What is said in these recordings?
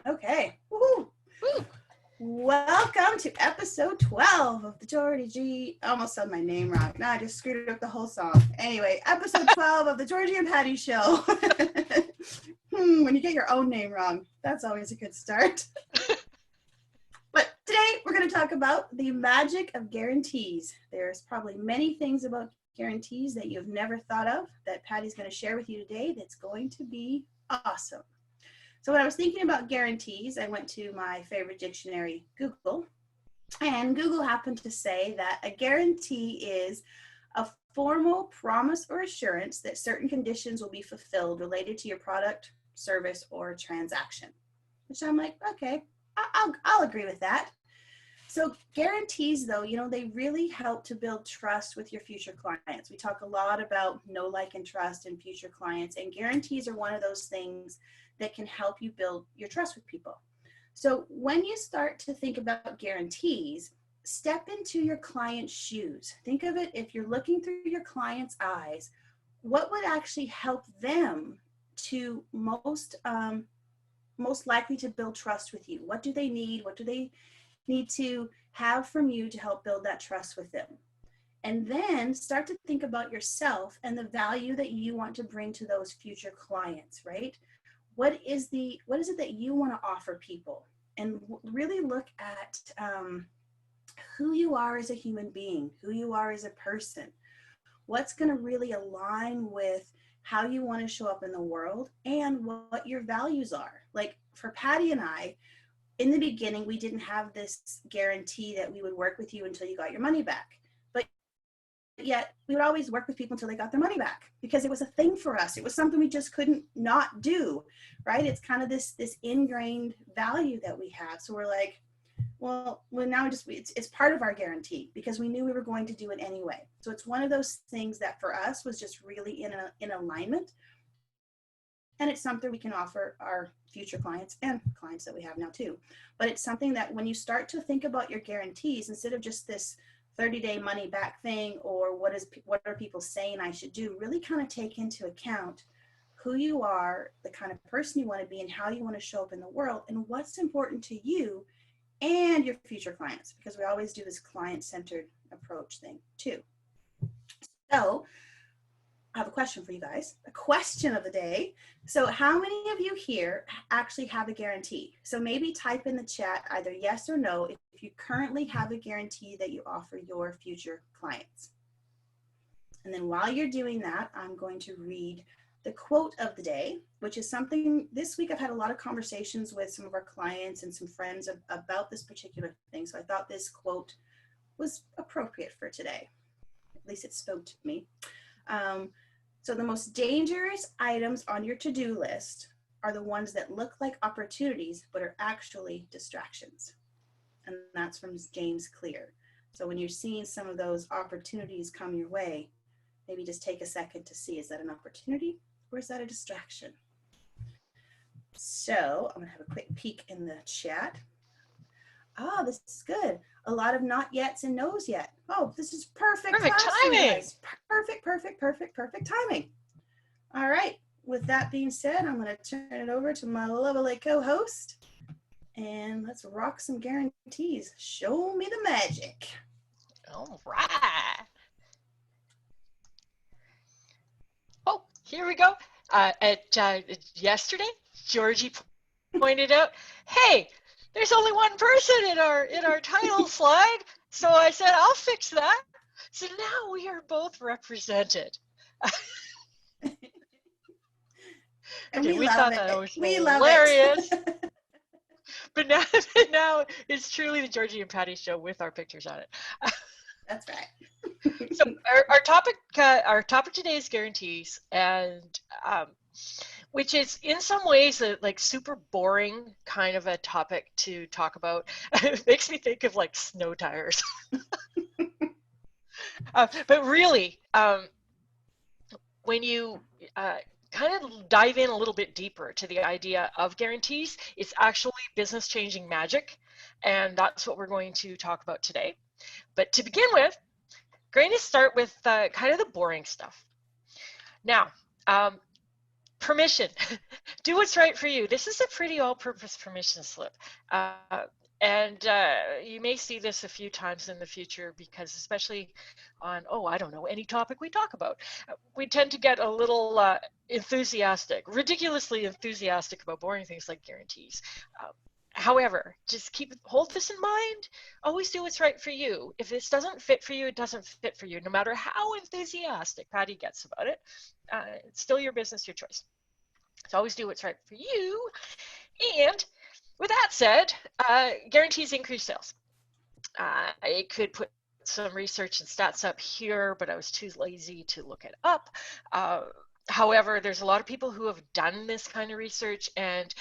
Okay. Woo-hoo. Woo. Welcome to episode 12 of the Georgie G. I almost said my name wrong. No, I just screwed up the whole song. Anyway, episode 12 of the Georgie and Patty Show. When you get your own name wrong, that's always a good start. But today we're going to talk about the magic of guarantees. There's probably many things about guarantees that you've never thought of that Patty's going to share with you today that's going to be awesome. So when I was thinking about guarantees, I went to my favorite dictionary, Google, and Google happened to say that a guarantee is a formal promise or assurance that certain conditions will be fulfilled related to your product, service, or transaction. Which I'm like, okay, I'll agree with that. So guarantees, though, they really help to build trust with your future clients. We talk a lot about know, like, and trust in future clients, and guarantees are one of those things that can help you build your trust with people. So when you start to think about guarantees, step into your client's shoes. Think of it, if you're looking through your client's eyes, what would actually help them to most likely to build trust with you? What do they need? What do they need to have from you to help build that trust with them? And then start to think about yourself and the value that you want to bring to those future clients, right? What is it that you want to offer people? And really look at who you are as a human being, who you are as a person. What's going to really align with how you want to show up in the world and what your values are. Like for Patty and I, in the beginning, we didn't have this guarantee that we would work with you until you got your money back. But yet we would always work with people until they got their money back because it was a thing for us. It was something we just couldn't not do, right? It's kind of this ingrained value that we have. So we're like, well now it's part of our guarantee because we knew we were going to do it anyway. So it's one of those things that for us was just really in alignment. And it's something we can offer our future clients and clients that we have now too. But it's something that when you start to think about your guarantees, instead of just this 30-day money back thing or what are people saying I should do, really kind of take into account who you are, the kind of person you want to be, and how you want to show up in the world, and what's important to you and your future clients, because we always do this client-centered approach thing too. So I have a question for you guys, a question of the day. So how many of you here actually have a guarantee? So maybe type in the chat either yes or no if you currently have a guarantee that you offer your future clients. And then while you're doing that, I'm going to read the quote of the day, which is something this week I've had a lot of conversations with some of our clients and some friends about this particular thing. So I thought this quote was appropriate for today. At least it spoke to me. So the most dangerous items on your to-do list are the ones that look like opportunities, but are actually distractions. And that's from James Clear. So when you're seeing some of those opportunities come your way, maybe just take a second to see, is that an opportunity or is that a distraction? So I'm gonna have a quick peek in the chat. Oh, this is good. A lot of not yets and no's yet. Oh, this is perfect timing. Guys. Perfect timing. All right. With that being said, I'm going to turn it over to my lovely co-host, and let's rock some guarantees. Show me the magic. All right. Oh, here we go. Yesterday, Georgie pointed out, hey, there's only one person in our title slide. So I said, I'll fix that. So now we are both represented. And okay, we thought that was hilarious. But now it's truly the Georgie and Patty show with our pictures on it. That's right. So our topic today is guarantees, and which is in some ways a like super boring kind of a topic to talk about. It makes me think of like snow tires. But really, when you kind of dive in a little bit deeper to the idea of guarantees, it's actually business changing magic, and that's what we're going to talk about today. But to begin with, going to start with kind of the boring stuff. Now, Permission. Do what's right for you. This is a pretty all-purpose permission slip. And you may see this a few times in the future because especially on, oh, I don't know, any topic we talk about, we tend to get a little enthusiastic, ridiculously enthusiastic about boring things like guarantees. However, just hold this in mind. Always do what's right for you. If this doesn't fit for you, it doesn't fit for you. No matter how enthusiastic Patty gets about it, it's still your business, your choice. So always do what's right for you. And with that said, guarantees increase sales. I could put some research and stats up here, but I was too lazy to look it up. However, there's a lot of people who have done this kind of research, and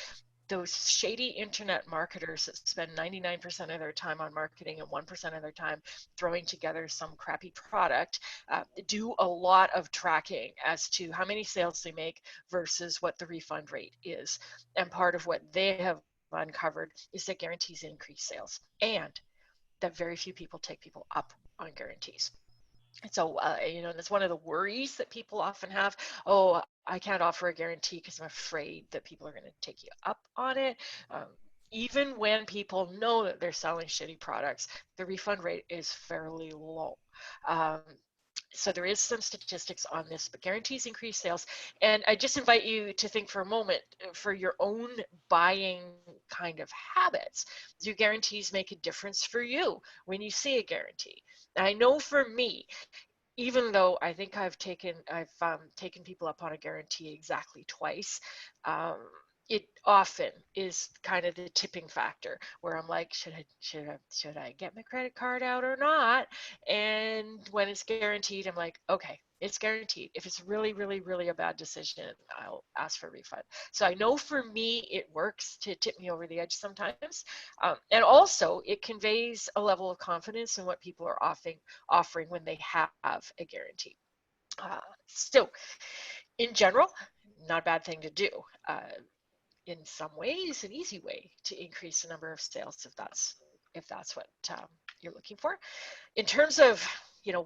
those shady internet marketers that spend 99% of their time on marketing and 1% of their time throwing together some crappy product do a lot of tracking as to how many sales they make versus what the refund rate is. And part of what they have uncovered is that guarantees increase sales and that very few people take people up on guarantees. So, that's one of the worries that people often have. Oh, I can't offer a guarantee because I'm afraid that people are going to take you up on it. Even when people know that they're selling shitty products, the refund rate is fairly low. So there is some statistics on this, but guarantees increase sales. And I just invite you to think for a moment for your own buying kind of habits. Do guarantees make a difference for you when you see a guarantee? I know for me, even though I think I've taken people up on a guarantee exactly twice, it often is kind of the tipping factor where I'm like, should I get my credit card out or not? And when it's guaranteed, I'm like, okay, it's guaranteed. If it's really, really, really a bad decision, I'll ask for a refund. So I know for me, it works to tip me over the edge sometimes. And also it conveys a level of confidence in what people are offering when they have a guarantee. So in general, not a bad thing to do. In some ways, an easy way to increase the number of sales if that's what you're looking for. In terms of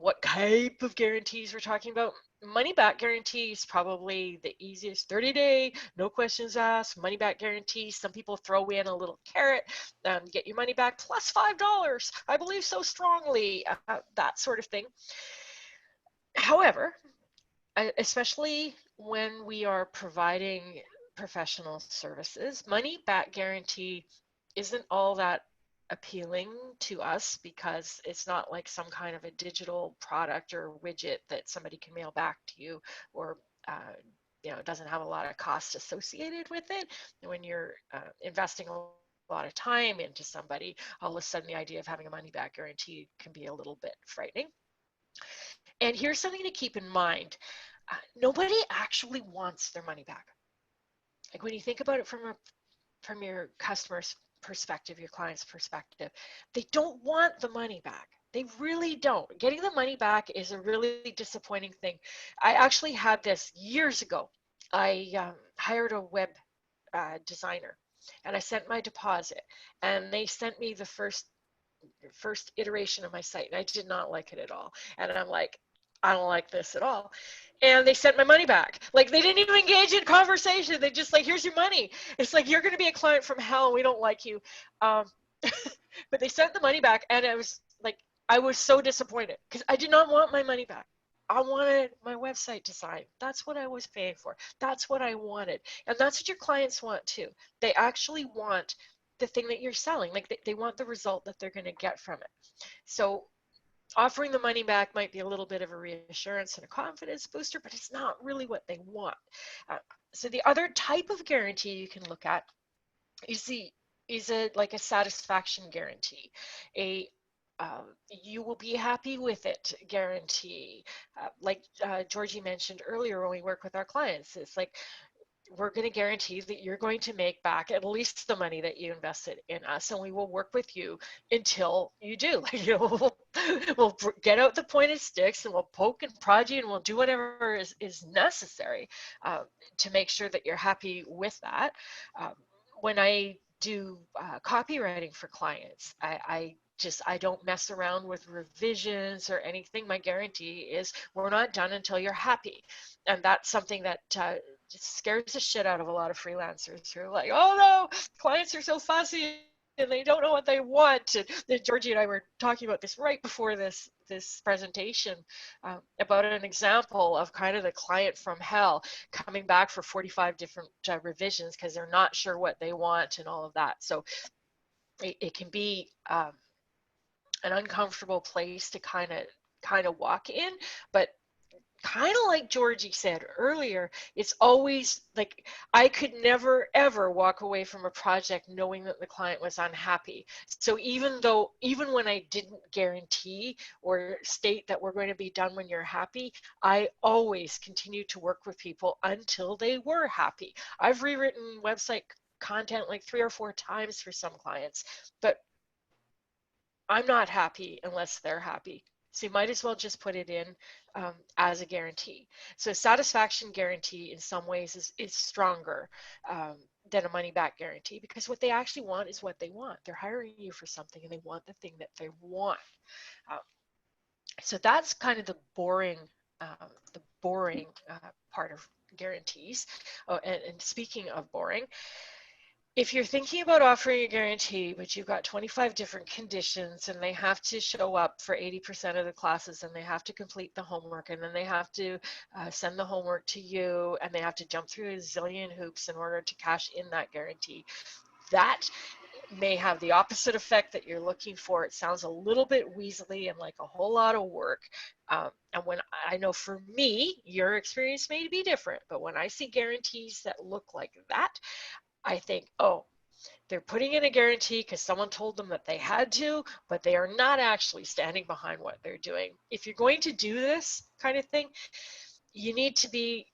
what type of guarantees we're talking about, money back guarantee is probably the easiest. 30-day, no questions asked, money back guarantee. Some people throw in a little carrot, get your money back plus $5. I believe so strongly, that sort of thing. However, especially when we are providing professional services, money back guarantee isn't all that appealing to us because it's not like some kind of a digital product or widget that somebody can mail back to you, or it doesn't have a lot of cost associated with it. When you're investing a lot of time into somebody, all of a sudden the idea of having a money back guarantee can be a little bit frightening. And here's something to keep in mind. Nobody actually wants their money back. Like when you think about it from your customer's perspective, your client's perspective, they don't want the money back. They really don't. Getting the money back is a really disappointing thing. I actually had this years ago. I hired a web designer, and I sent my deposit, and they sent me the first iteration of my site, and I did not like it at all. And I'm like, I don't like this at all. And they sent my money back. Like, they didn't even engage in conversation. They just like, here's your money. It's like, you're going to be a client from hell. We don't like you. But they sent the money back, and I was so disappointed because I did not want my money back. I wanted my website design. That's what I was paying for. That's what I wanted. And that's what your clients want too. They actually want the thing that you're selling. Like they want the result that they're going to get from it. So offering the money back might be a little bit of a reassurance and a confidence booster, but it's not really what they want. So the other type of guarantee you can look at is like a satisfaction guarantee, you will be happy with it guarantee. Like Georgie mentioned earlier, when we work with our clients, it's like, we're going to guarantee that you're going to make back at least the money that you invested in us, and we will work with you until you do. We'll get out the pointed sticks, and we'll poke and prod you, and we'll do whatever is necessary to make sure that you're happy with that. When I do copywriting for clients, I don't mess around with revisions or anything. My guarantee is we're not done until you're happy. And that's something that just scares the shit out of a lot of freelancers who are like, oh no, clients are so fussy and they don't know what they want. And then Georgie and I were talking about this right before this presentation, about an example of kind of the client from hell coming back for 45 different revisions because they're not sure what they want and all of that. So it can be an uncomfortable place to kind of walk in, but kind of like Georgie said earlier, it's always like I could never ever walk away from a project knowing that the client was unhappy. So even when I didn't guarantee or state that we're going to be done when you're happy, I always continued to work with people until they were happy. I've rewritten website content like 3 or 4 times for some clients, but I'm not happy unless they're happy. So you might as well just put it in as a guarantee. So satisfaction guarantee in some ways is stronger than a money back guarantee, because what they actually want is what they want. They're hiring you for something and they want the thing that they want. Uh, so that's kind of the boring part of guarantees. Oh, and speaking of boring, if you're thinking about offering a guarantee, but you've got 25 different conditions and they have to show up for 80% of the classes and they have to complete the homework and then they have to send the homework to you and they have to jump through a zillion hoops in order to cash in that guarantee, that may have the opposite effect that you're looking for. It sounds a little bit weaselly and like a whole lot of work. And when I know for me, your experience may be different, but when I see guarantees that look like that, I think, oh, they're putting in a guarantee because someone told them that they had to, but they are not actually standing behind what they're doing. If you're going to do this kind of thing, you need to be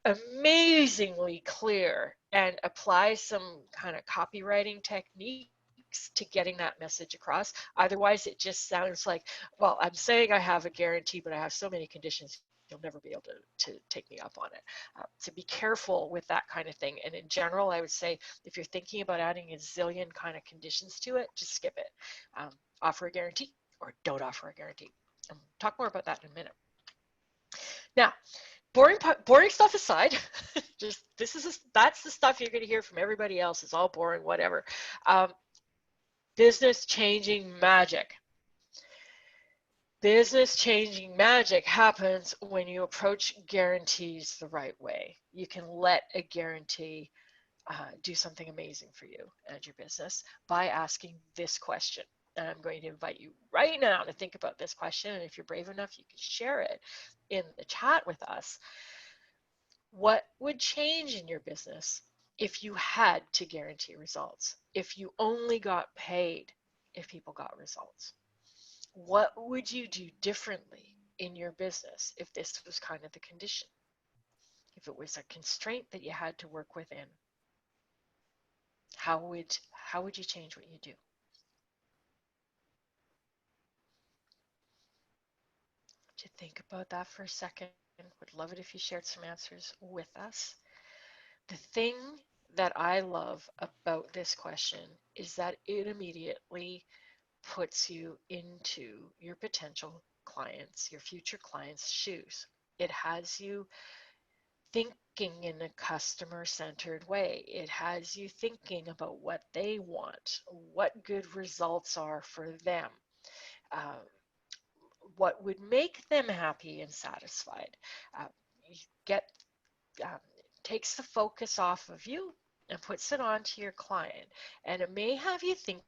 amazingly clear and apply some kind of copywriting techniques to getting that message across. Otherwise, it just sounds like, well, I'm saying I have a guarantee, but I have so many conditions, you'll never be able to take me up on it. So be careful with that kind of thing. And in general, I would say if you're thinking about adding a zillion kind of conditions to it, just skip it. Offer a guarantee or don't offer a guarantee. I'll talk more about that in a minute. Now, boring stuff aside, just that's the stuff you're going to hear from everybody else. It's all boring, whatever. Business changing magic. Business changing magic happens when you approach guarantees the right way. You can let a guarantee do something amazing for you and your business by asking this question. And I'm going to invite you right now to think about this question. And if you're brave enough, you can share it in the chat with us. What would change in your business if you had to guarantee results? If you only got paid if people got results? What would you do differently in your business if this was kind of the condition? If it was a constraint that you had to work within, how would you change what you do? To think about that for a second. Would love it if you shared some answers with us. The thing that I love about this question is that it immediately puts you into your potential clients, your future clients' shoes. It has you thinking in a customer-centered way. It has you thinking about what they want, what good results are for them, uh, what would make them happy and satisfied. You get takes the focus off of you and puts it onto your client, and it may have you thinking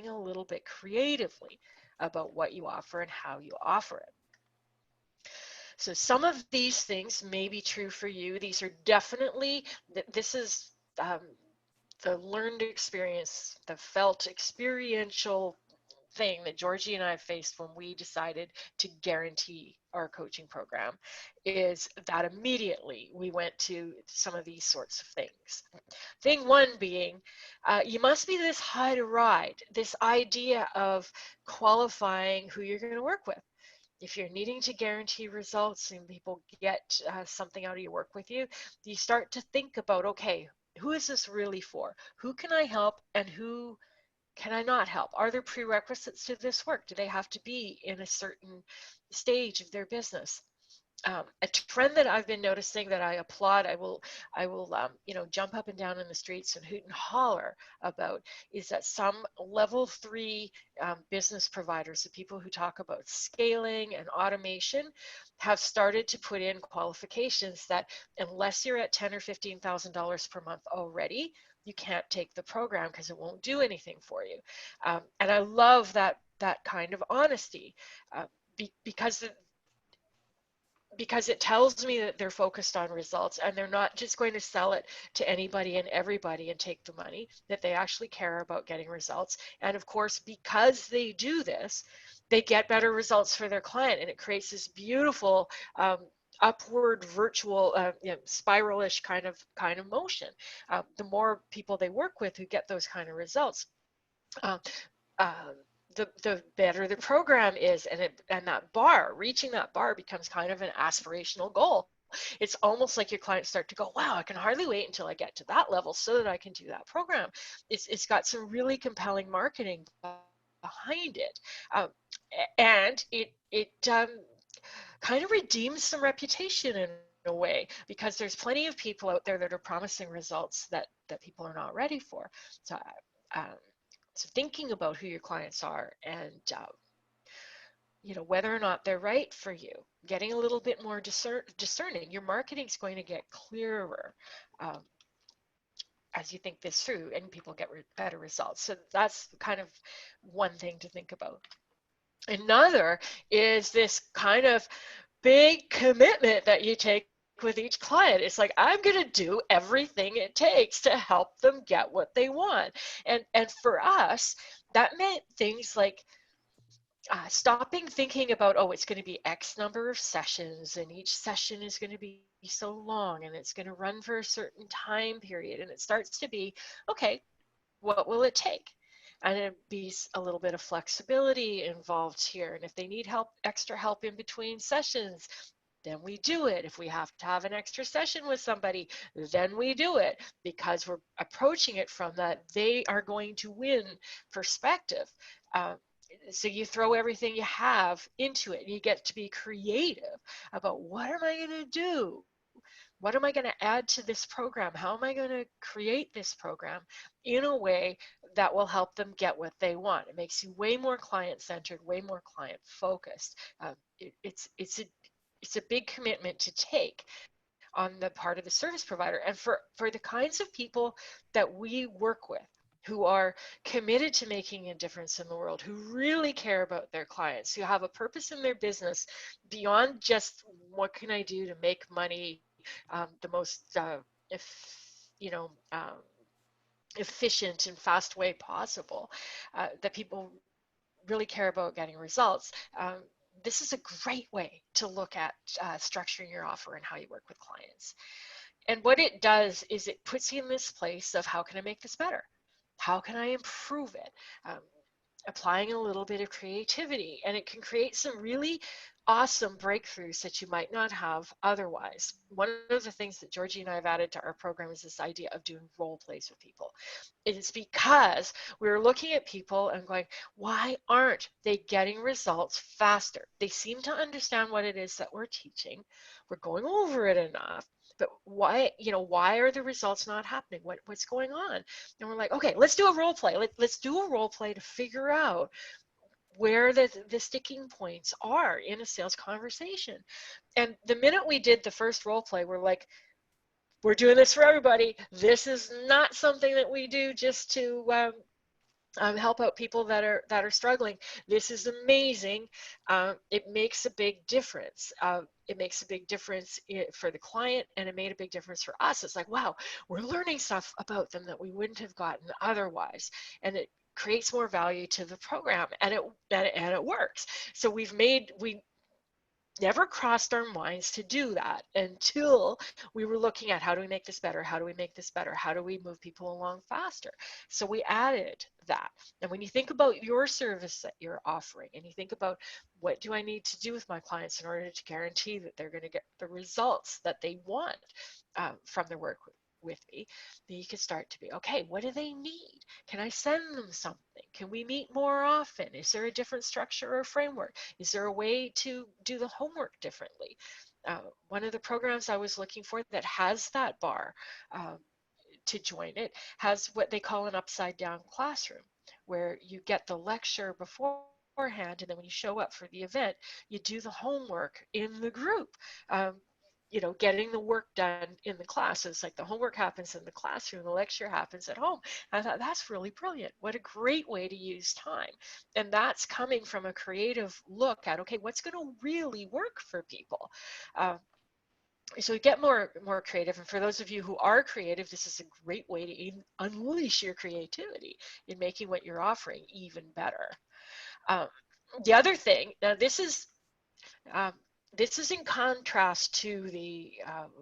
a little bit creatively about what you offer and how you offer it. So some of these things may be true for you. These are definitely, this is the learned experience, the felt experiential thing that Georgie and I faced when we decided to guarantee our coaching program, is that immediately we went to some of these sorts of things. Thing one being, you must be this high to ride, this idea of qualifying who you're going to work with. If you're needing to guarantee results and people get something out of your work with you, you start to think about, okay, who is this really for? Who can I help and who can I not help? Are there prerequisites to this work? Do they have to be in a certain stage of their business? A trend that I've been noticing that I applaud, I will jump up and down in the streets and hoot and holler about, is that some level 3 business providers, the people who talk about scaling and automation, have started to put in qualifications that unless you're at $10,000 or $15,000 per month already, you can't take the program because it won't do anything for you. And I love that kind of honesty, because it tells me that they're focused on results and they're not just going to sell it to anybody and everybody and take the money, that they actually care about getting results. And of course, because they do this, they get better results for their client, and it creates this beautiful upward virtual spiralish kind of motion. The more people they work with who get those kind of results, uh, um, the better the program is, and that bar, reaching that bar becomes kind of an aspirational goal. It's almost like your clients start to go, wow, I can hardly wait until I get to that level so that I can do that program. It's got some really compelling marketing behind it, and it kind of redeems some reputation in a way, because there's plenty of people out there that are promising results that people are not ready for. So um, so thinking about who your clients are, and whether or not they're right for you, getting a little bit more discerning. Your marketing's going to get clearer um, as you think this through, and people get better results. So that's kind of one thing to think about. Another is this kind of big commitment that you take with each client. It's like, I'm going to do everything it takes to help them get what they want. And for us, that meant things like stopping thinking about, oh, it's going to be X number of sessions, and each session is going to be so long, and it's going to run for a certain time period. And it starts to be, okay, what will it take? And it be a little bit of flexibility involved here. And if they need help, extra help in between sessions, then we do it. If we have to have an extra session with somebody, then we do it, because we're approaching it from that they are going to win perspective. Uh, so you throw everything you have into it, and you get to be creative about, what am I going to do? What am I going to add to this program? How am I going to create this program in a way that will help them get what they want? It makes you way more client-centered, way more client-focused. It's a big commitment to take on the part of the service provider. And for the kinds of people that we work with, who are committed to making a difference in the world, who really care about their clients, who have a purpose in their business beyond just, what can I do to make money the most if you know efficient and fast way possible, that people really care about getting results. This is a great way to look at structuring your offer and how you work with clients. And what it does is it puts you in this place of, how can I make this better? How can I improve it? Um, Applying a little bit of creativity, and it can create some really awesome breakthroughs that you might not have otherwise. One of the things that Georgie and I have added to our program is this idea of doing role plays with people. It is because we're looking at people and going, why aren't they getting results faster? They seem to understand what it is that we're teaching. We're going over it enough, but why are the results not happening? What's going on? And we're like, okay, let's do a role play. Let's do a role play to figure out where the sticking points are in a sales conversation. And the minute we did the first role play, we're like, we're doing this for everybody. This is not something that we do just to help out people that are struggling. This is amazing. It makes a big difference. It makes a big difference for the client, and it made a big difference for us. It's like, wow, we're learning stuff about them that we wouldn't have gotten otherwise, and it creates more value to the program, and it works. So we never crossed our minds to do that until we were looking at, how do we make this better? How do we make this better? How do we move people along faster? So we added that. And when you think about your service that you're offering, and you think about, what do I need to do with my clients in order to guarantee that they're going to get the results that they want from their work with me, then you can start to be, okay, what do they need? Can I send them something? Can we meet more often? Is there a different structure or framework? Is there a way to do the homework differently? one of the programs I was looking for that has that bar to join it has what they call an upside down classroom, where you get the lecture beforehand, and then when you show up for the event, you do the homework in the group. Getting the work done in the class. It's like the homework happens in the classroom, the lecture happens at home. I thought that's really brilliant. What a great way to use time. And that's coming from a creative look at, okay, what's going to really work for people? So you get more creative, and for those of you who are creative, this is a great way to unleash your creativity in making what you're offering even better. The other thing, now um, this is in contrast to the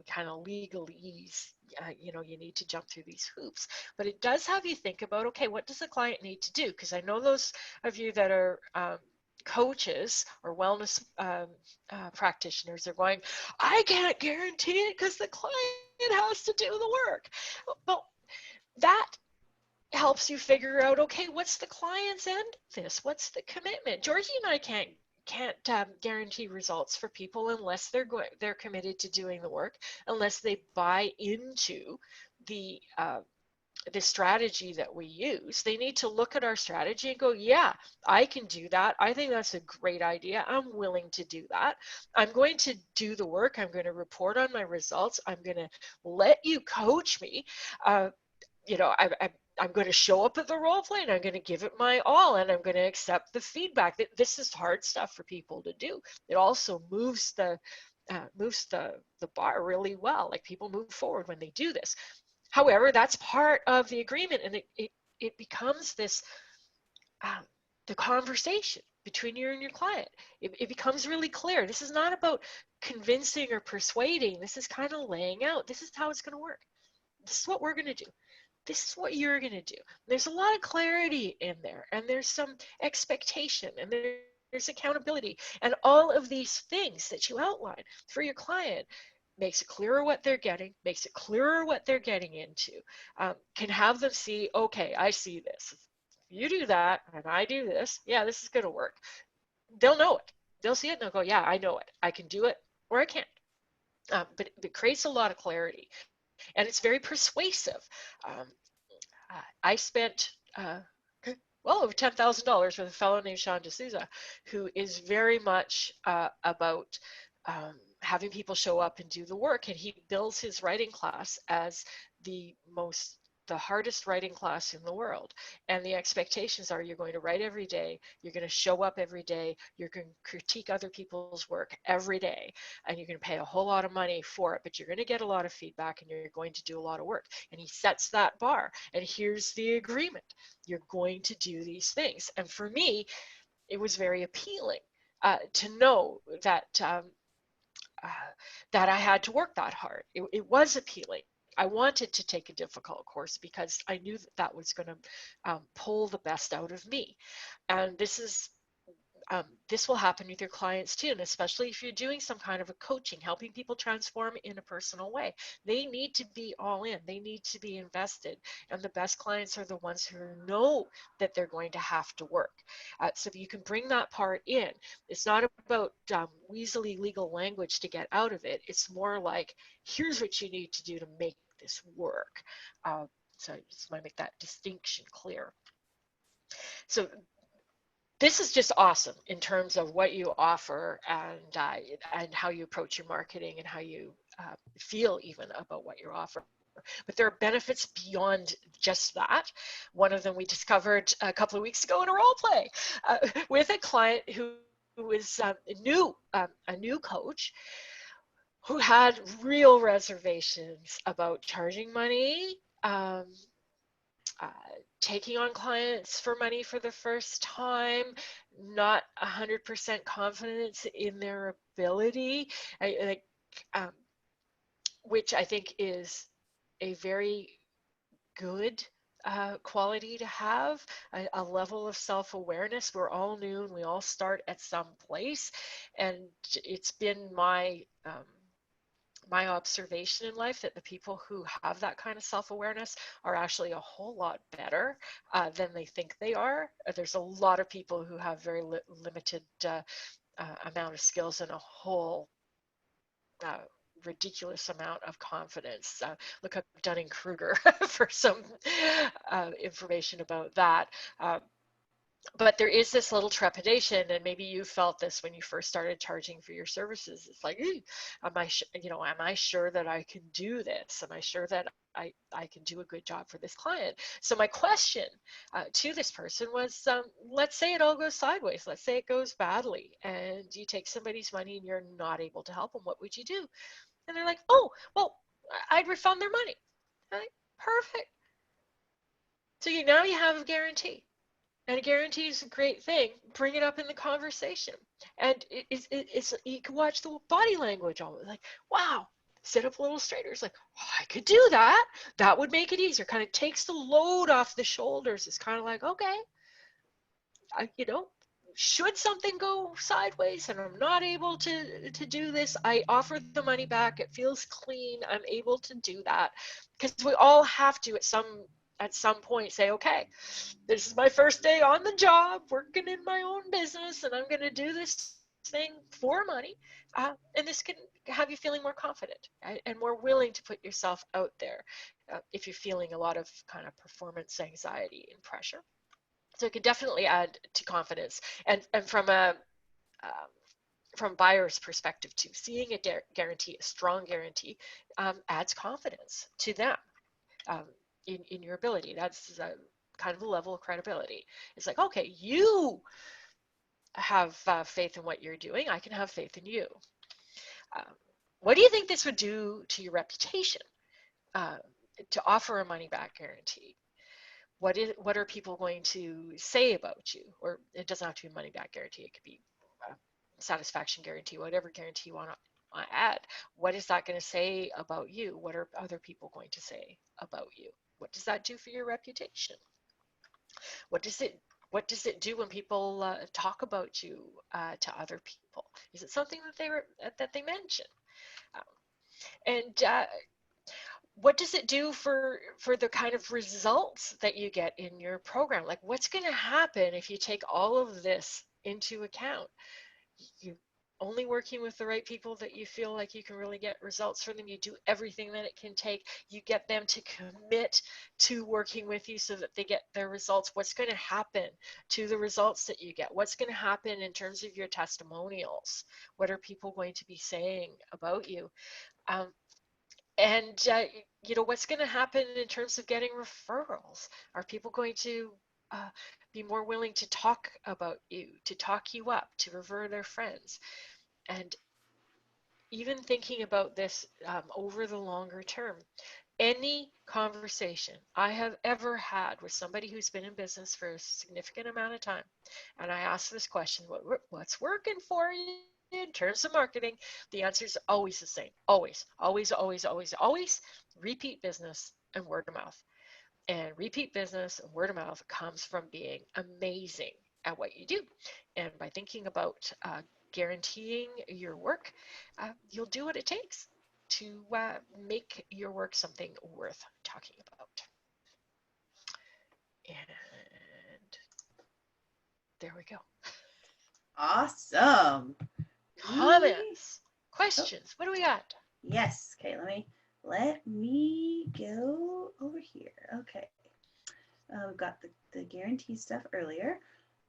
kind of legalese. You need to jump through these hoops, but it does have you think about, okay, what does the client need to do? Because I know those of you that are coaches or wellness practitioners are going, I can't guarantee it because the client has to do the work. Well, that helps you figure out, okay, what's the client's end of this? What's the commitment? Georgie and I can't guarantee results for people unless they're committed to doing the work, unless they buy into the strategy that we use. They need to look at our strategy and go, yeah, I can do that. I think that's a great idea. I'm willing to do that. I'm going to do the work. I'm going to report on my results. I'm going to let you coach me. I'm going to show up at the role play, and I'm going to give it my all, and I'm going to accept the feedback. This is hard stuff for people to do. It also moves the bar really well. Like, people move forward when they do this. However, that's part of the agreement, and it becomes this the conversation between you and your client. It becomes really clear. This is not about convincing or persuading. This is kind of laying out. This is how it's going to work. This is what we're going to do. This is what you're going to do. There's a lot of clarity in there, and there's some expectation, and there's accountability, and all of these things that you outline for your client makes it clearer what they're getting, makes it clearer what they're getting into, can have them see, okay, I see this. If you do that and I do this, yeah, this is going to work. They'll know it. They'll see it and they'll go, yeah, I know it. I can do it or I can't. But it creates a lot of clarity, and it's very persuasive. Um, I spent well over $10,000 with a fellow named Sean D'Souza, who is very much about having people show up and do the work. And he bills his writing class as the hardest writing class in the world. And the expectations are, you're going to write every day, you're going to show up every day, you're going to critique other people's work every day, and you're going to pay a whole lot of money for it, but you're going to get a lot of feedback and you're going to do a lot of work. And he sets that bar. And here's the agreement. You're going to do these things. And for me, it was very appealing to know that that I had to work that hard. It was appealing. I wanted to take a difficult course because I knew that was going to pull the best out of me. And this will happen with your clients too, and especially if you're doing some kind of a coaching, helping people transform in a personal way. They need to be all in. They need to be invested. And the best clients are the ones who know that they're going to have to work. So you can bring that part in. It's not about weaselly legal language to get out of it. It's more like, here's what you need to do to make this work. So I just want to make that distinction clear. So this is just awesome in terms of what you offer and how you approach your marketing and how you feel even about what you offer. But there are benefits beyond just that. One of them we discovered a couple of weeks ago in a role play with a client who was a new coach who had real reservations about charging money, taking on clients for money for the first time, not 100% confidence in their ability, which I think is a very good quality to have, a level of self-awareness. We're all new and we all start at some place, and it's been my observation in life that the people who have that kind of self-awareness are actually a whole lot better than they think they are. There's a lot of people who have very limited amount of skills and a whole ridiculous amount of confidence. Look up Dunning-Kruger for some information about that. But there is this little trepidation, and maybe you felt this when you first started charging for your services. It's like, am I sure that I can do this? Am I sure that I can do a good job for this client? So my question to this person was, let's say it all goes sideways. Let's say it goes badly, and you take somebody's money and you're not able to help them. What would you do? And they're like, oh, well, I'd refund their money. I'm like, perfect. So now you have a guarantee. And a guarantee is a great thing. Bring it up in the conversation. And it's you can watch the body language almost like, wow, sit up a little straighter. It's like, oh, I could do that. That would make it easier. Kind of takes the load off the shoulders. It's kind of like, okay, should something go sideways and I'm not able to do this, I offer the money back. It feels clean. I'm able to do that, because we all have to at some point say, okay, this is my first day on the job working in my own business, and I'm going to do this thing for money, and this can have you feeling more confident and more willing to put yourself out there if you're feeling a lot of kind of performance anxiety and pressure. So it can definitely add to confidence. And from a buyer's perspective too, seeing a guarantee, a strong guarantee, adds confidence to them in your ability. That's kind of a level of credibility. It's like, okay, you have faith in what you're doing. I can have faith in you. What do you think this would do to your reputation to offer a money back guarantee? What are people going to say about you? Or it doesn't have to be money back guarantee. It could be satisfaction guarantee, whatever guarantee you want to add. What is that going to say about you? What are other people going to say about you? What does that do for your reputation? What does it do when people talk about you to other people? Is it something that they mention? And what does it do for the kind of results that you get in your program? Like, what's going to happen if you take all of this into account? You're only working with the right people that you feel like you can really get results from them. You do everything that it can take. You get them to commit to working with you so that they get their results. What's going to happen to the results that you get? What's going to happen in terms of your testimonials? What are people going to be saying about you? And what's going to happen in terms of getting referrals? Are people going to be more willing to talk about you, to talk you up, to refer their friends? And even thinking about this over the longer term, any conversation I have ever had with somebody who's been in business for a significant amount of time, and I ask this question, what's working for you in terms of marketing? The answer is always the same. Always, always, always, always, always repeat business and word of mouth. And repeat business and word of mouth comes from being amazing at what you do. And by thinking about guaranteeing your work, you'll do what it takes to make your work something worth talking about. And there we go. Awesome. Comments, questions. What do we got? Yes. Okay, let me go over here. Okay. We've got the guarantee stuff earlier.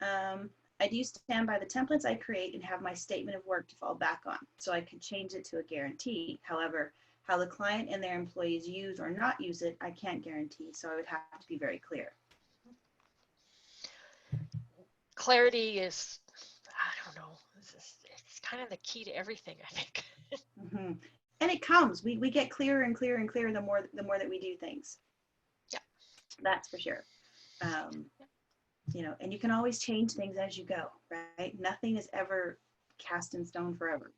I do stand by the templates I create and have my statement of work to fall back on, so I could change it to a guarantee. However, how the client and their employees use or not use it, I can't guarantee, so I would have to be very clear. Clarity is, I don't know, it's kind of the key to everything, I think. Mm-hmm. And it comes. We get clearer and clearer and clearer the more that we do things. Yeah. That's for sure. And you can always change things as you go, right? Nothing is ever cast in stone forever.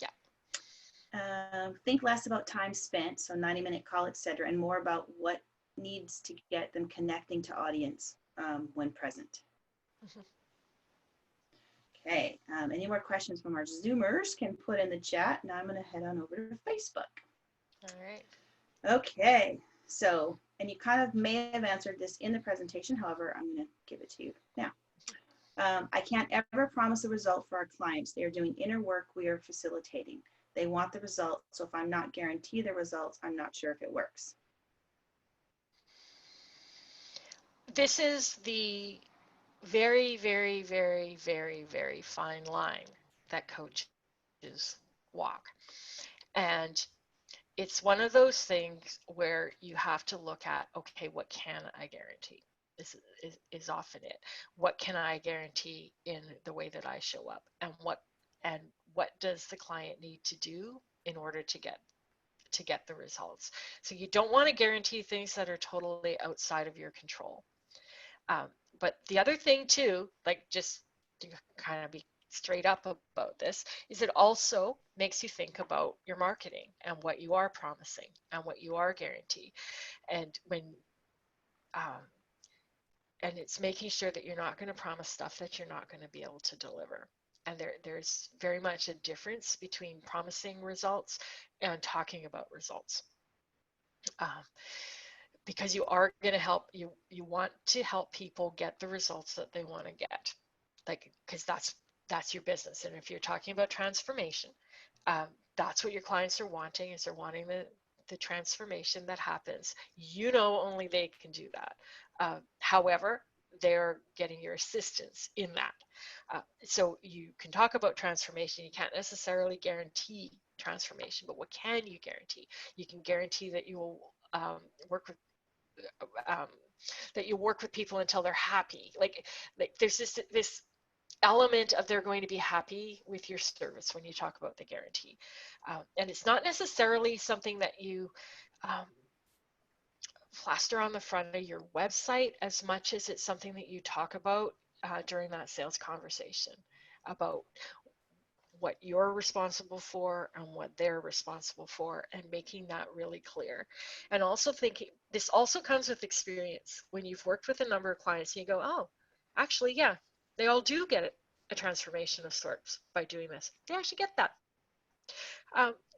Yeah. Think less about time spent, so 90-minute call, etc., and more about what needs to get them connecting to audience when present. Mm-hmm. Okay, any more questions from our Zoomers can put in the chat. Now I'm going to head on over to Facebook. All right. Okay, so, and you kind of may have answered this in the presentation, however, I'm going to give it to you now. I can't ever promise a result for our clients. They are doing inner work we are facilitating. They want the results. So if I'm not guaranteed the results, I'm not sure if it works. This is the very, very, very, very, very fine line that coaches walk. And it's one of those things where you have to look at, okay, what can I guarantee? This is often it. What can I guarantee in the way that I show up, and what does the client need to do in order to get the results? So you don't want to guarantee things that are totally outside of your control. But the other thing too, like just to kind of be straight up about this, is it also makes you think about your marketing and what you are promising and what you are guaranteeing. And and it's making sure that you're not going to promise stuff that you're not going to be able to deliver. And there's very much a difference between promising results and talking about results. Because you are going to help, you want to help people get the results that they want to get, like, because that's your business. And if you're talking about transformation, that's what your clients are wanting, is they're wanting the transformation that happens. Only they can do that. However, they're getting your assistance in that. So you can talk about transformation. You can't necessarily guarantee transformation, but what can you guarantee? You can guarantee that you will work with that you work with people until they're happy. Like there's this element of they're going to be happy with your service when you talk about the guarantee. And it's not necessarily something that you plaster on the front of your website as much as it's something that you talk about during that sales conversation, about what you're responsible for and what they're responsible for, and making that really clear. And also thinking, this also comes with experience. When you've worked with a number of clients and you go, oh, actually, yeah, they all do get a transformation of sorts by doing this. They actually get that.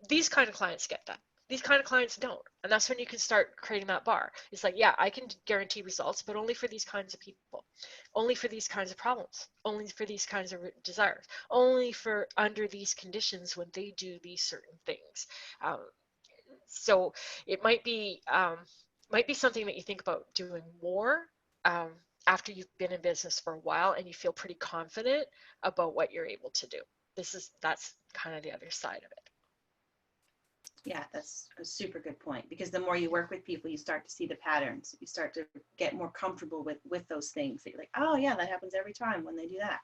These kind of clients get that. These kind of clients don't. And that's when you can start creating that bar. It's like, yeah, I can guarantee results, but only for these kinds of people, only for these kinds of problems, only for these kinds of desires, only for under these conditions when they do these certain things. So it might be something that you think about doing more after you've been in business for a while and you feel pretty confident about what you're able to do. That's kind of the other side of it. Yeah, that's a super good point, because the more you work with people, you start to see the patterns. You start to get more comfortable with those things. That you're like, oh yeah, that happens every time when they do that.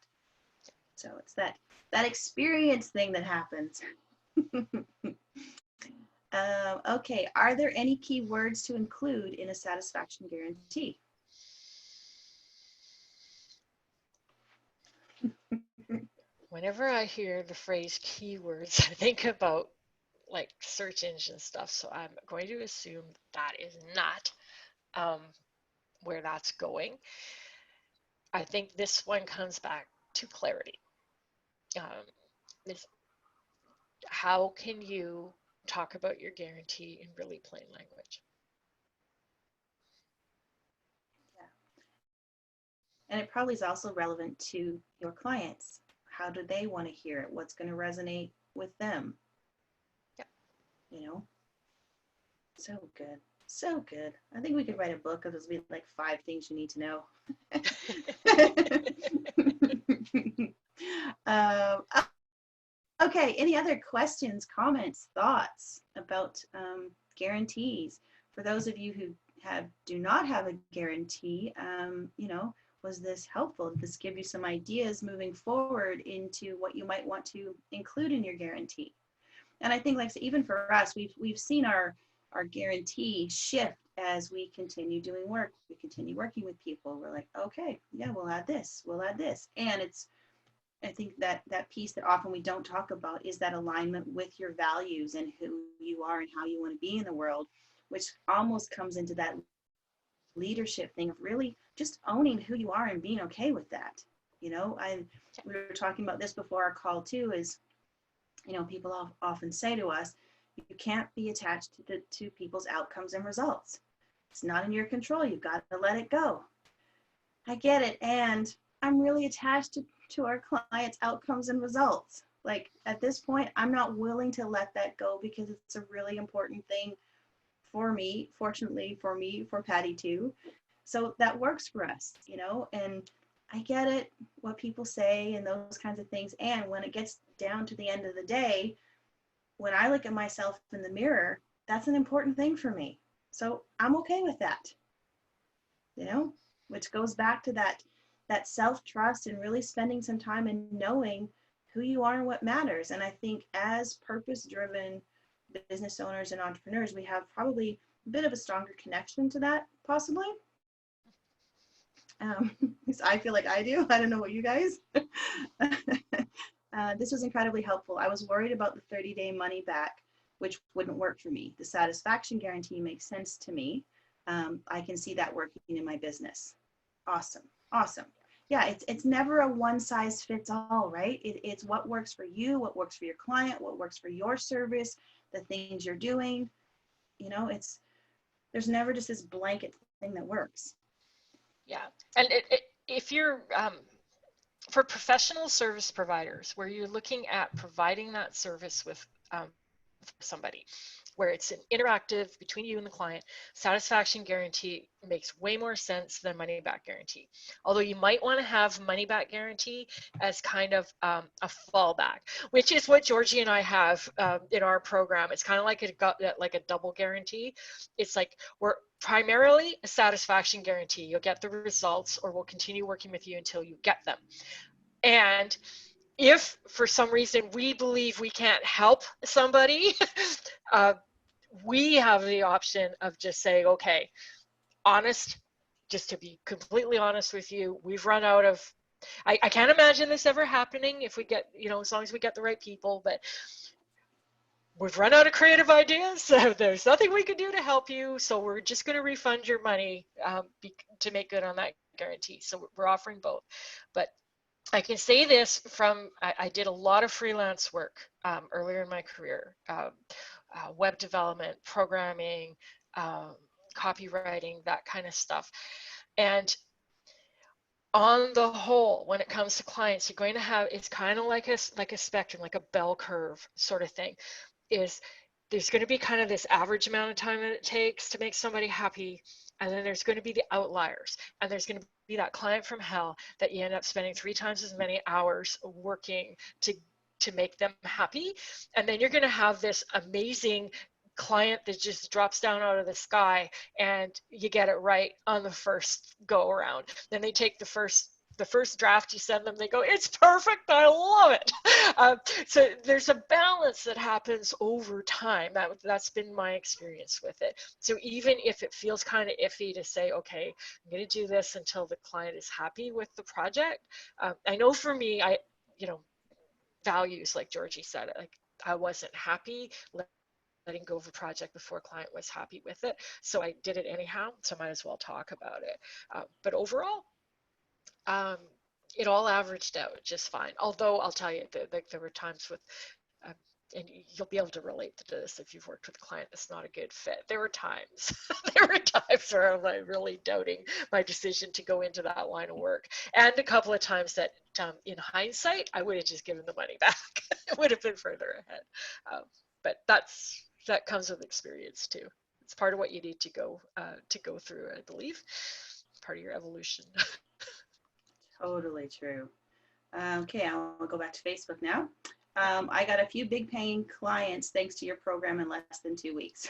So it's that experience thing that happens. Okay, are there any key words to include in a satisfaction guarantee? Whenever I hear the phrase keywords, I think about like search engine stuff. So I'm going to assume that is not where that's going. I think this one comes back to clarity. How can you talk about your guarantee in really plain language? Yeah. And it probably is also relevant to your clients. How do they want to hear it? What's going to resonate with them? Yeah. So good. So good. I think we could write a book of those, be like 5 things you need to know. Okay, any other questions, comments, thoughts about guarantees? For those of you who do not have a guarantee, was this helpful? Did this give you some ideas moving forward into what you might want to include in your guarantee? And I think, like, so even for us, we've seen our guarantee shift as we continue doing work. We continue working with people. We're like, okay, yeah, we'll add this. And I think that piece that often we don't talk about is that alignment with your values and who you are and how you want to be in the world, which almost comes into that leadership thing of really just owning who you are and being okay with that. We were talking about this before our call too, is, people often say to us, you can't be attached to people's outcomes and results. It's not in your control. You've got to let it go. I get it. And I'm really attached to our clients' outcomes and results. Like at this point, I'm not willing to let that go because it's a really important thing for me, fortunately for me, for Patty too. So that works for us, you know, and I get it, what people say and those kinds of things. And when it gets down to the end of the day, when I look at myself in the mirror, that's an important thing for me. So I'm okay with that, you know, which goes back to that self-trust and really spending some time and knowing who you are and what matters. And I think as purpose-driven business owners and entrepreneurs, we have probably a bit of a stronger connection to that, possibly. Um, I feel like I do. I don't know what you guys. This was incredibly helpful. I was worried about the 30-day money back, which wouldn't work for me. The satisfaction guarantee makes sense to me. I can see that working in my business. Awesome. Awesome. Yeah, it's never a one size fits all, right? It's what works for you, what works for your client, what works for your service, the things you're doing. You know, there's never just this blanket thing that works. Yeah, and if you're for professional service providers, where you're looking at providing that service with somebody, where it's an interactive between you and the client, satisfaction guarantee makes way more sense than money back guarantee. Although you might want to have money back guarantee as kind of a fallback, which is what Georgie and I have in our program. It's kind of like a double guarantee. It's like we're primarily a satisfaction guarantee. You'll get the results, or we'll continue working with you until you get them. And if for some reason we believe we can't help somebody, we have the option of just saying, okay, just to be completely honest with you, we've run out of, I can't imagine this ever happening if we get, as long as we get the right people, but we've run out of creative ideas. So there's nothing we can do to help you. So we're just going to refund your money to make good on that guarantee. So we're offering both. But I can say this I did a lot of freelance work earlier in my career, web development, programming, copywriting, that kind of stuff. And on the whole, when it comes to clients, you're going to have, it's kind of like a spectrum, like a bell curve sort of thing. There's going to be kind of this average amount of time that it takes to make somebody happy. And then there's going to be the outliers. And there's going to be that client from hell that you end up spending 3 times as many hours working to make them happy. And then you're going to have this amazing client that just drops down out of the sky and you get it right on the first go around. Then they take the first draft you send them, they go, it's perfect, I love it. So there's a balance that happens over time. That's been my experience with it. So even if it feels kind of iffy to say, okay, I'm going to do this until the client is happy with the project. I know for me, values, like Georgie said, like I wasn't happy letting go of a project before a client was happy with it. So I did it anyhow, so I might as well talk about it. But overall, it all averaged out just fine. Although I'll tell you, there were times with, and you'll be able to relate to this if you've worked with a client that's not a good fit. There were times, where I'm really doubting my decision to go into that line of work, and a couple of times that, in hindsight, I would have just given the money back. It would have been further ahead. But that comes with experience too. It's part of what you need to go through, I believe. Part of your evolution. Totally true. Okay, I'll go back to Facebook now. I got a few big paying clients thanks to your program in less than 2 weeks.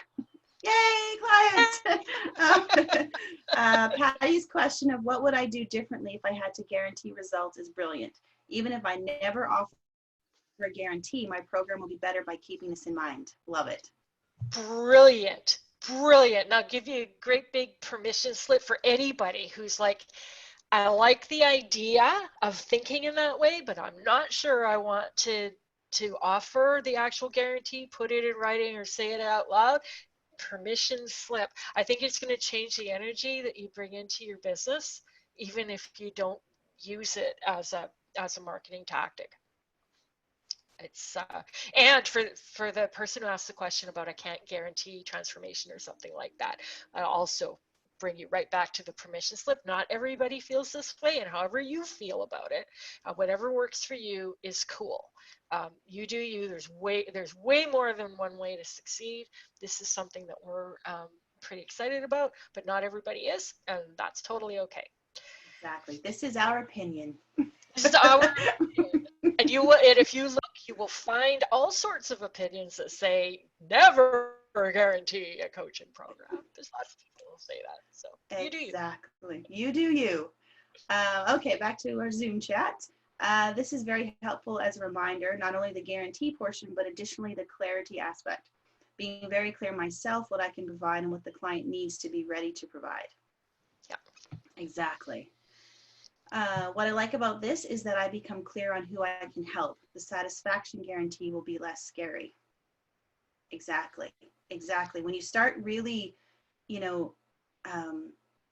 Yay, clients! Patty's question of what would I do differently if I had to guarantee results is brilliant. Even if I never offer a guarantee, my program will be better by keeping this in mind. Love it. Brilliant. Now, give you a great big permission slip for anybody who's like, I like the idea of thinking in that way, but I'm not sure I want to offer the actual guarantee, put it in writing or say it out loud. Permission slip. I think it's going to change the energy that you bring into your business, even if you don't use it as a marketing tactic. It's and for the person who asked the question about I can't guarantee transformation or something like that, also bring you right back to the permission slip. Not everybody feels this way, and however you feel about it, whatever works for you is cool. You do you. There's way more than one way to succeed. This is something that we're pretty excited about, but not everybody is, and that's totally okay. Exactly. This is our opinion. This is our opinion. And if you look, you will find all sorts of opinions that say never guarantee a coaching program. There's lots of people who say that. So you do you. Exactly. You do you. Okay, back to our Zoom chat. This is very helpful as a reminder, not only the guarantee portion, but additionally the clarity aspect. Being very clear myself what I can provide and what the client needs to be ready to provide. Yeah. Exactly. What I like about this is that I become clear on who I can help. The satisfaction guarantee will be less scary. Exactly. Exactly. When you start really,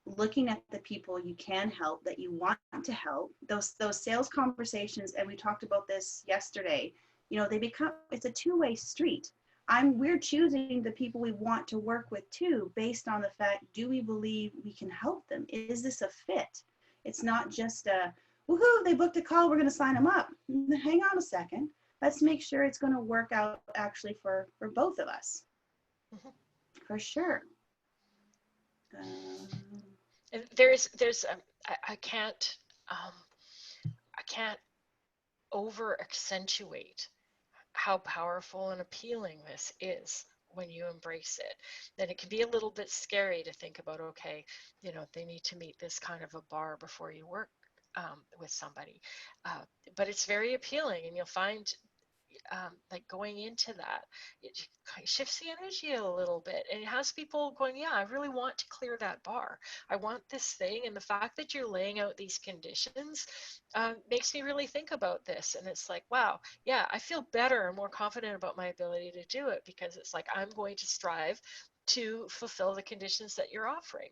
looking at the people you can help, that you want to help, those sales conversations, and we talked about this yesterday, it's a two-way street. We're choosing the people we want to work with too, based on the fact, do we believe we can help them? Is this a fit? It's not just a, woohoo, they booked a call, we're going to sign them up. Hang on a second. Let's make sure it's going to work out actually for both of us. Mm-hmm. For sure. And I can't over accentuate how powerful and appealing this is when you embrace it. Then it can be a little bit scary to think about, okay, they need to meet this kind of a bar before you work with somebody. But it's very appealing, and you'll find like going into that, it shifts the energy a little bit, and it has people going, yeah, I really want to clear that bar. I want this thing, and the fact that you're laying out these conditions makes me really think about this. And it's like, wow, yeah, I feel better and more confident about my ability to do it, because it's like I'm going to strive to fulfill the conditions that you're offering.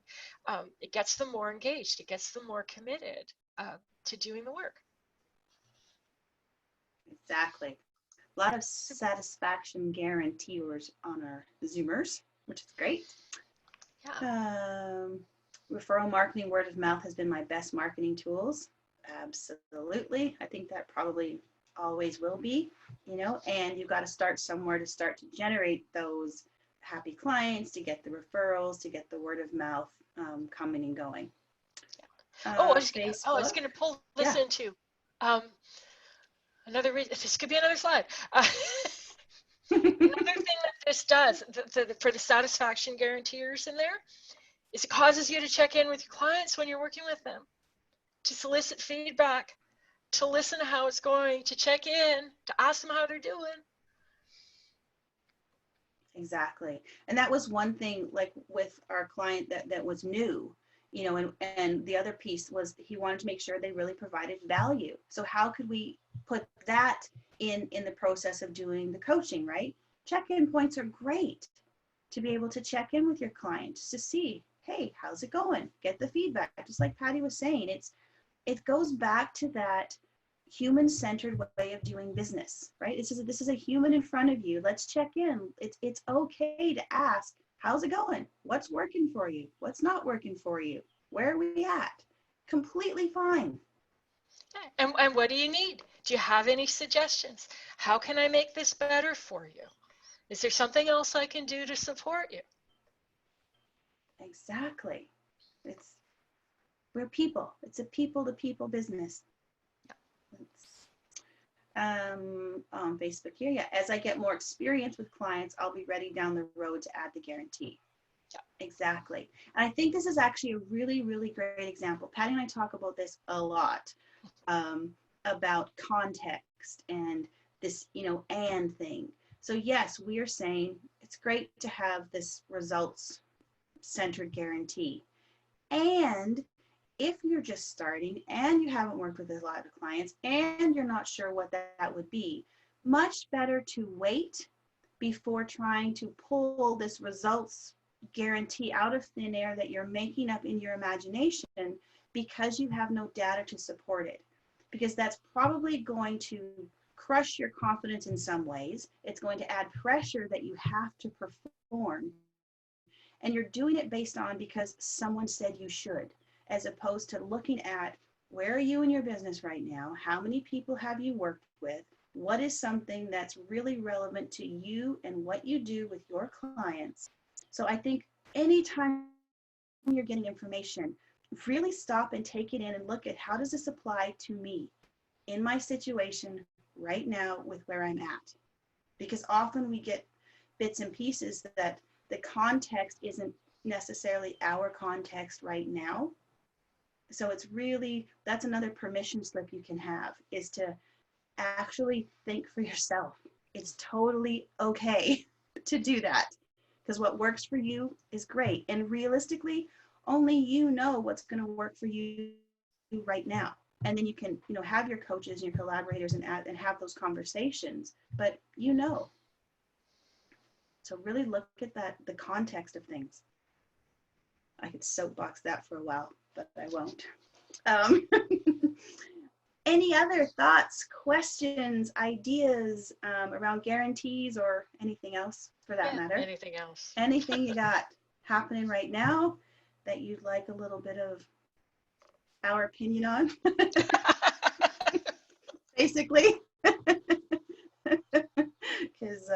It gets them more engaged. It gets them more committed to doing the work. Exactly. A lot of satisfaction guaranteers on our Zoomers, which is great. Yeah. Referral marketing, word of mouth has been my best marketing tools. Absolutely. I think that probably always will be, and you've got to start somewhere to start to generate those happy clients, to get the referrals, to get the word of mouth coming and going. I was going to pull this into another reason. This could be another slide. Another thing that this does for the satisfaction guarantors in there is it causes you to check in with your clients when you're working with them, to solicit feedback, to listen to how it's going, to check in, to ask them how they're doing. Exactly. And that was one thing, like with our client that was new, and the other piece was he wanted to make sure they really provided value. So how could we put that in the process of doing the coaching, right? Check-in points are great to be able to check in with your client, to see, hey, how's it going? Get the feedback. Just like Patty was saying, it goes back to that human-centered way of doing business, right? This is a human in front of you. Let's check in. It's okay to ask, how's it going? What's working for you? What's not working for you? Where are we at? Completely fine. And what do you need? Do you have any suggestions? How can I make this better for you? Is there something else I can do to support you? Exactly. We're people. It's a people-to-people business. On Facebook here, yeah. As I get more experience with clients, I'll be ready down the road to add the guarantee. Yeah, exactly. And I think this is actually a really, really great example. Patty and I talk about this a lot, about context and this, and thing. So yes, we are saying it's great to have this results-centered guarantee. And if you're just starting and you haven't worked with a lot of clients and you're not sure what that would be, much better to wait before trying to pull this results guarantee out of thin air that you're making up in your imagination because you have no data to support it. Because that's probably going to crush your confidence in some ways. It's going to add pressure that you have to perform. And you're doing it based on because someone said you should, as opposed to looking at where are you in your business right now? How many people have you worked with? What is something that's really relevant to you and what you do with your clients? So I think anytime you're getting information, really stop and take it in and look at how does this apply to me in my situation right now with where I'm at? Because often we get bits and pieces that the context isn't necessarily our context right now. So it's really, that's another permission slip you can have, is to actually think for yourself. It's totally okay to do that, because what works for you is great. And realistically, only you know what's going to work for you right now. And then you can, have your coaches and your collaborators and have those conversations, but So really look at the context of things. I could soapbox that for a while, but I won't. Any other thoughts, questions, ideas around guarantees or anything else for that matter? Anything else? Anything you got happening right now that you'd like a little bit of our opinion on? Basically. Because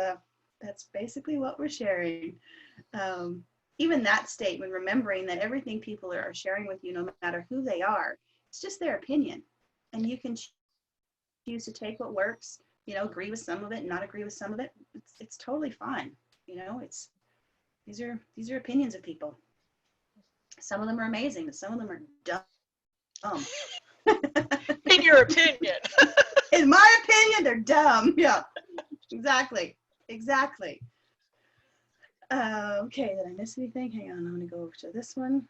that's basically what we're sharing. Even that statement, remembering that everything people are sharing with you, no matter who they are, it's just their opinion. And you can choose to take what works, agree with some of it, not agree with some of it. It's totally fine. These are opinions of people. Some of them are amazing, some of them are dumb. In your opinion. In my opinion, they're dumb. Yeah, exactly. Okay, did I miss anything? Hang on, I'm going to go over to this one.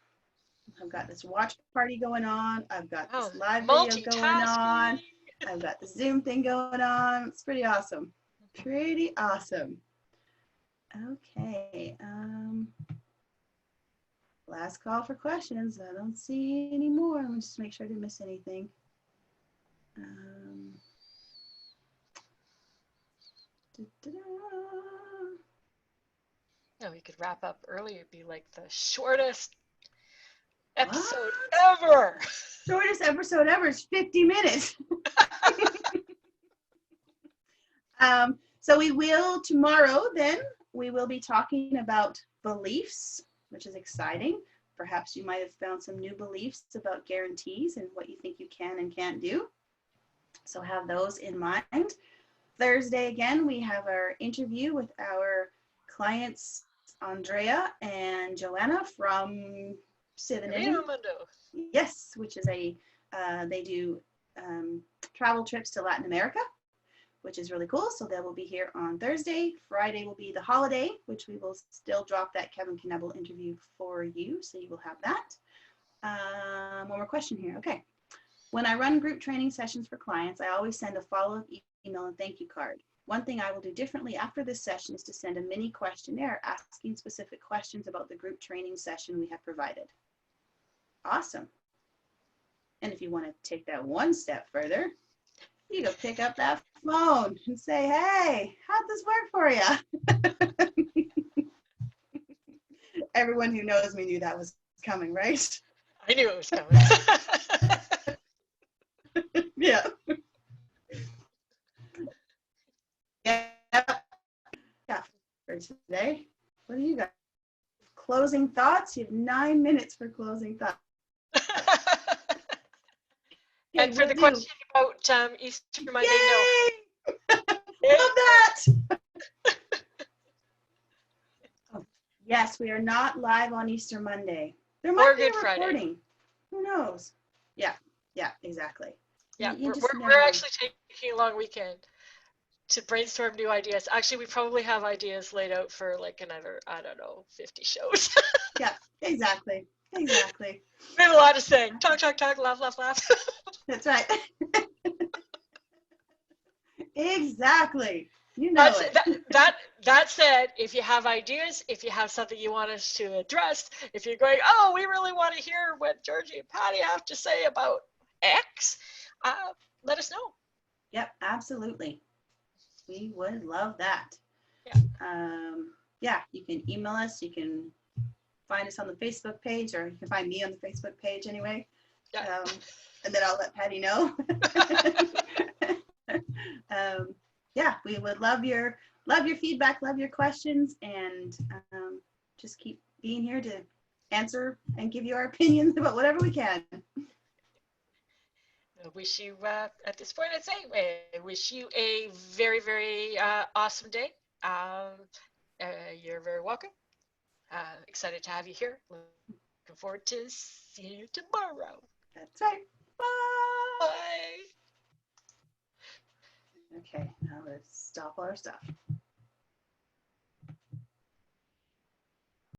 I've got this watch party going on. I've got this live video going on. I've got the Zoom thing going on. It's pretty awesome. Okay. Last call for questions. I don't see any more. Let me just make sure I didn't miss anything. No, we could wrap up early. It'd be like the shortest episode ever. Shortest episode ever is 50 minutes. So we will tomorrow, then we will be talking about beliefs, which is exciting. Perhaps you might have found some new beliefs about guarantees and what you think you can and can't do. So have those in mind. Thursday, again, we have our interview with our clients, Andrea and Joanna from Civinity. Yes, which is they do travel trips to Latin America, which is really cool. So they will be here on Thursday. Friday will be the holiday, which we will still drop that Kevin Knebel interview for you. So you will have that. One more question here. Okay. When I run group training sessions for clients, I always send a follow-up email and thank you card. One thing I will do differently after this session is to send a mini questionnaire asking specific questions about the group training session we have provided. Awesome. And if you want to take that one step further, you go pick up that phone and say, hey, how'd this work for you? Everyone who knows me knew that was coming, right? I knew it was coming. Yeah. Yeah. For today, what do you got? Closing thoughts? You have 9 minutes for closing thoughts. And for the question about Easter Monday, no. Love that. Oh, yes, we are not live on Easter Monday. There might be a recording. Friday. Who knows? Yeah, exactly. Yeah, we're actually taking a long weekend to brainstorm new ideas. Actually, we probably have ideas laid out for like another, 50 shows. Yeah, exactly. We have a lot to say. Talk, laugh. That's right. Exactly. You know it. That said, if you have ideas, if you have something you want us to address, if you're going, oh, we really want to hear what Georgie and Patty have to say about X, let us know. Yep, absolutely. We would love that. Yeah. Yeah, you can email us. You can find us on the Facebook page, or you can find me on the Facebook page anyway. Yeah. And then I'll let Patty know. Yeah, we would love your feedback, love your questions, and just keep being here to answer and give you our opinions about whatever we can. I wish you, at this point, I'd say, I wish you a very, very awesome day. You're very welcome. Excited to have you here. Looking forward to seeing you tomorrow. That's right. Bye. Bye. Okay, now let's stop all our stuff.